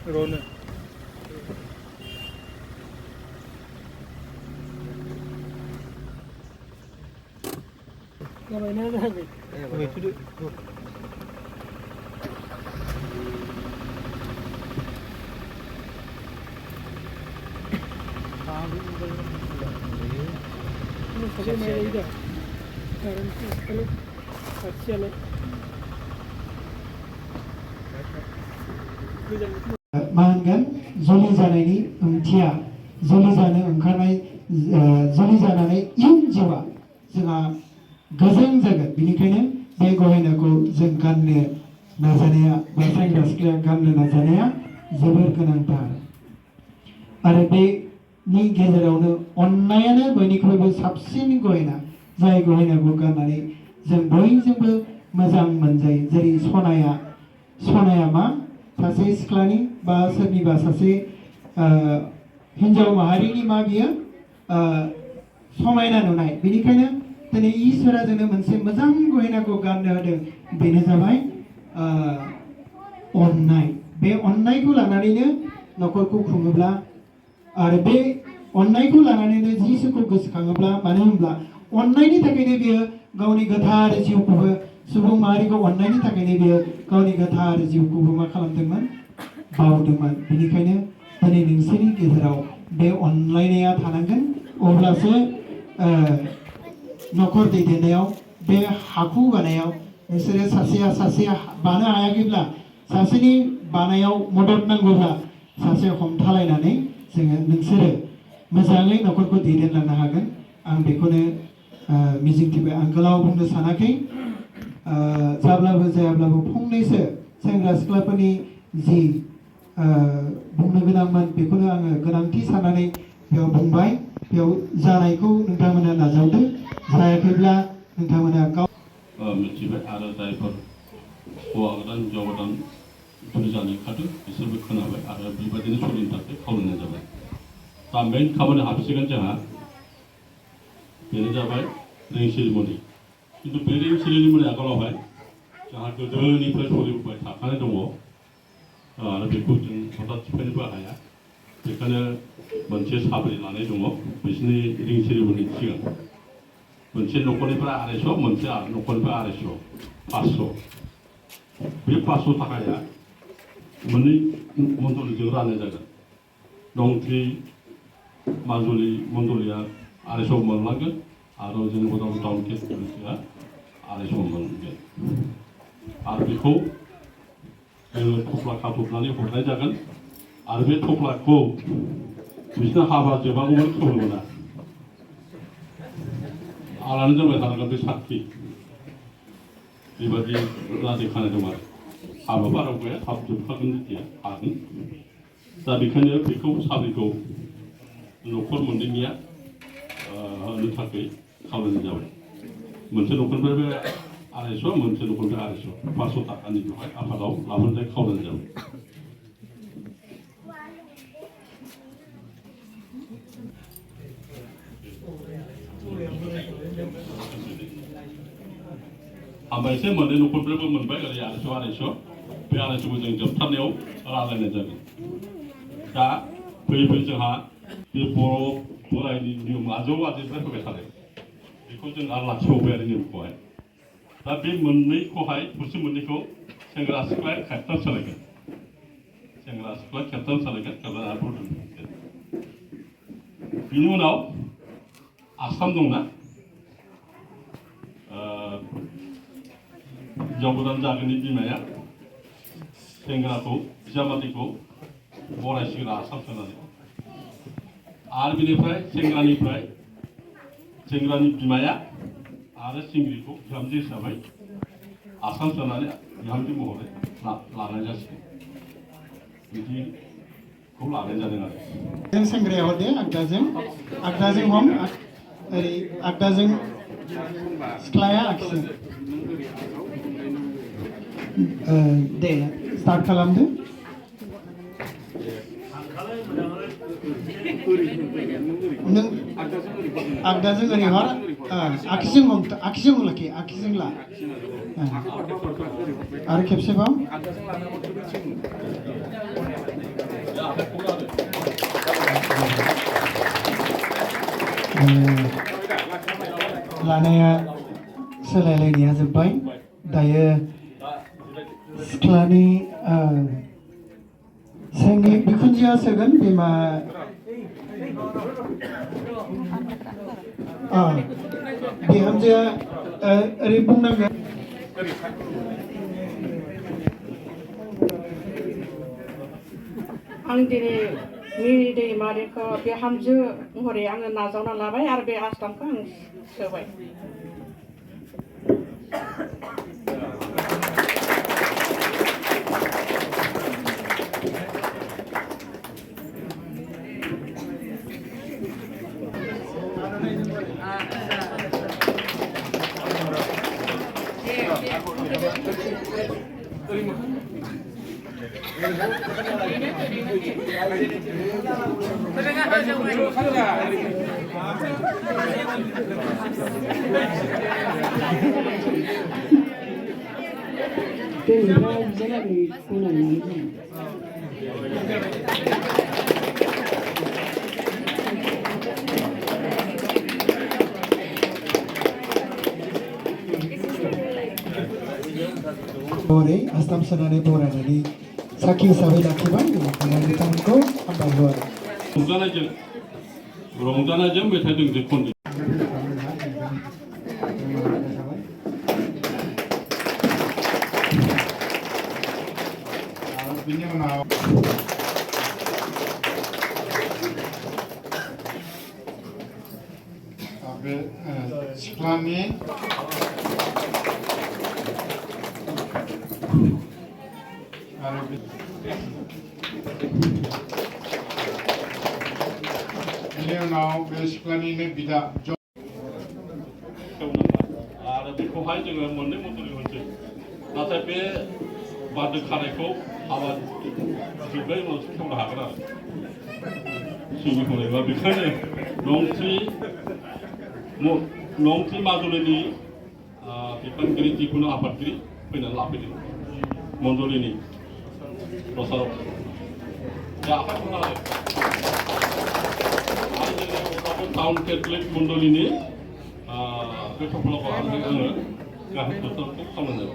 Rona. Ngapain aja nih? Itu dulu. Mahangan zoli जानायनि ओंथिया zoli जानो ओंखारनाय zoli जानानै इयुन जिउआ जोंहा गोजों जागोन बेनिखायनो बे गहेनाखौ जों गाननो नाजानाया बा सेंग्रा सिख्लाया गाननो नाजानाया जोबोर गोनांथार आरो बेनि गेजेरावनो अननायानो बयनिख्रुइबो साबसिन गहेना जाय गहेनाखौ गाननानै जों बयजोंबो मोजां मोनजायो जेरै सनाया मा सासे सिख्लानि बा सोरनिबा सासे हिन्जाव माहारिनि मा बियो समायना नुनाय बेनिखायनो दिनै इसोरा जोंनो मोनसे मोजां गहेनाखौ गाननो होदों बेनो जाबाय अननाय बे अननायखौ लानानैनो न'खरखौ खुङोब्ला आरो बे अननायखौ लानानैनो जिसुखौ गोसोखाङोब्ला मानो होनब्ला अननायनि थाखायनो बियो गावनि गोथार जिउखौबो सुबुं माहारिखौ अननायनि थाखायनो बियो गावनि गोथार जिउखौबो मा खालामदोंमोन बावदोंमोन बेनिखायनो दिनै नोंसोरनि गेजेराव बे अनलायनाया थानांगोन अब्लासो न'खर दैदेननायाव बे हाखु बानायाव नोंसोरो सासेया बानो हायाखैब्ला सासेनि बानायाव मदद नांगौब्ला सासे हमथालायनानै जोङो नोंसोरो मोजाङै न'खरखौ दैदेनलांनो हागोन आं बेखौनो मिजिंथिबाय आं गोलाव बुंनो सानाखै जाब्लाबो जायाब्लाबो फंनैसो सेंग्रा सिख्लाफोरनि जि बुंनो गोनांमोन बेखौनो आङो गोनांथि साननानै बेयाव बुंबाय बेयाव जानायखौ नोंथांमोना नाजावदो जायाखैब्ला नोंथांमोना गाव मिथिबाय आरो जायफोर हौवा गोदान हिन्जाव गोदान जुलि जानो ओंखारदों बिसोरबो खोनाबाय आरो बेबायदिनो सोलिनो थाखाय खावलायनाय जाबाय दा मेइन खामानि हाबसिगोन जोंहा बेनो जाबाय रिं सेरिमनि खिन्थु बे रिं सेरिमनि आगोलावहाय जोंहा गोदोनिफ्राय सोलिबोबाय थाखानाय दङ आरो बेखौ जों हथात सिफायनोबो हाया बेखायनो मोनसे साब्रै लानाय दङ बिसोरनि रिं सेरिमनिनि सिगां मोनसे न'खरनिफ्राय 250 मोनसे न'खरनिफ्राय 250 500 बे 500 थाखाया मोननै मण्डलिजों राननाय जागोन दंथ्रि माजुलि मण्डलिया 250 मोनलांगोन आरो जोंनि उदालगुरि टाउन केसआ 250 मोनगोन आरो बेखौ जोङो थफ्ला खाथबनानै हरनाय जागोन आरो बे थफ्लाखौ बिसोरना हाबा जोबागौमानि खेवनो मोना आलानो दोनबाय थानांगोन बे साखि बेबादि राजि खानाय दं आरो हाबा बारा गैया थाब जोबखागोन जेथिया हागोन दा बेखायनो बेखौ साब्रैखौ न'खर मोननैनिया होनो थाखाय खावलायनाय जाबाय मोनसे न'खरनिफ्राय बे 250 मोनसे न'खरनिफ्राय 250 500 थाखानि बेवहाय आफादाव लाबोनो थाखाय खावलायनाय जाबाय हामबायसै मोननै न'खरनिफ्रायबो मोनबाय ओरै 250 बे 250खौ जों जोबथारनायाव रानलायनाय जागोन दा फैयै जोंहा बे बर' बोरायनि नियम आजौ आजैनिफ्राय फैबाय थानाय बेखौ जों आरो लाखिबावबाय आरो नियमखौहाय दा बे मोननैखौहाय थुरसि मोननैखौ सेंग्रा सिख्ला खेबथाम सालायगोन खेबथाम आरो दोनगोन बिनि उनाव आसाम दंना हिन्जाव गोदान जागोननि बिमाया सेंग्राखौ बिजामादैखौ बरायसिगोन आसाम सोनानै आरो बेनिफ्राय सेंग्रानि बिमाया आरो सिंग्रिखौ बिहामजो हिसाबै आसाम सोनानै बिहामजो महरै लानाय जासिगोन बिदिखौ लानाय जादों आरो जों सेंग्राया हरदो आगदाजों हम ओरै आगदाजों सिख्लाया आगसिजों दे स्टार्ट खालामदो नों आगदाजों ओरै हर आखिजों लाखि आखिजों ला आरो खेबसेबाव लानाया सोलायलायनाया जोब्बाय दायो सिख्लानि सेंनि बिखुनजोआ सोगोन बिमा बिहामजोआ ओरै बुंनांगोन आं दिनै मिरि दैमारिखौ बिहामजो महरै आङो नाजावना लाबाय आरो बे आस्थामखौ आं सोबाय आस्थाम सोनानै बरायनानै साखि हिसाबै लाखिबाय बेनिखायनो बिथांमोनखौ हामबाय हरो रंजानायजों मेथाइ दोंसे खनदों बिनि उनाव बे सिख्लानि आरो बिनि उनाव बे सिख्लानिनो बिदा आरो बेखौहाय जोङो मोननै मन्थ्रि होनसै नाथाय बे बान्दो खानायखौ हाबा जोबनाय उनावसो खेवनो हागोन आरो सिंनि होनायबा बेखायनो नंथि माजुलिनि बिफानगिरि जिखुनु आफादगिरि फैनानै लाफैदों मण्डलिनि प्रसारक दा आखाइ टाउन केथलिक मण्डलिनि बे थफ्लाखौ आङो गाहाय प्रसारकखौ खालामनाय